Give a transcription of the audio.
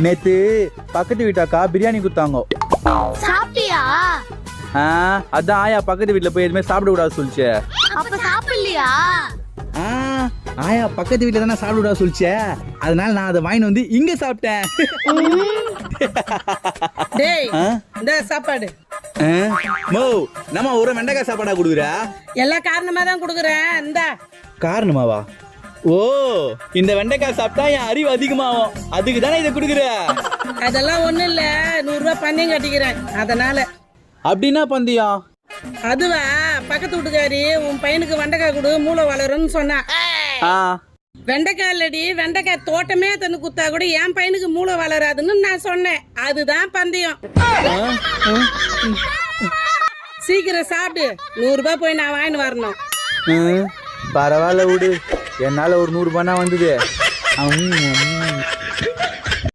நேத்து பக்கத்து வீட்டாக்கா பிரியாணி குத்தாங்க. சாப்பிட்டியா? அதான் ஆயா பக்கத்து வீட்டுல போய் எதுவுமே சாப்பிட கூடாது சொல்லிச்சு. அப்ப சாப்பிடலையா? ஆயா பக்கத்து வீட்டுல தானே சாப்பிட கூடாது சொல்லிச்சே, அதனால நான் அதை வாங்கிட்டு வந்து இங்க சாப்பிட்டேன். டேய் இந்த சாப்பாடு மோ நம்ம ஒரு வெண்டைக்காய் சாப்பாடா குடுக்குற? எல்லா காரணமா தான் குடுக்குறேன். இந்த காரணமாவா? ஓ, இந்த வெண்டைக்காய் சாப்பிட்டா என் அறிவு அதிகமாகும், அதுக்கு தானே இதை குடுக்குற? அதெல்லாம் ஒண்ணும் இல்ல, 100 ரூபாய் பந்தயம் கட்டிக்கிறேன் அதனால. அப்படின்னா பந்தயம்? அதுவா, பக்கத்து வீட்டுக்காரி உன் பையனுக்கு வெண்டைக்காய் கொடு மூளை வளரும்னு சொன்னா. வெண்டைக்காய் இல்லடி, வெண்டைக்காய் தோட்டமே தந்து குத்தா கூட என் பையனுக்கு மூளை வளராதுன்னு நான் சொன்னேன். அதுதான் பந்தயம். சீக்கிரம் சாப்பிடு, 100 ரூபாய் போய் நான் வாங்கிட்டு வரணும். பரவாயில்ல விடு, என்னால ஒரு 100 ரூபாய் வந்தது.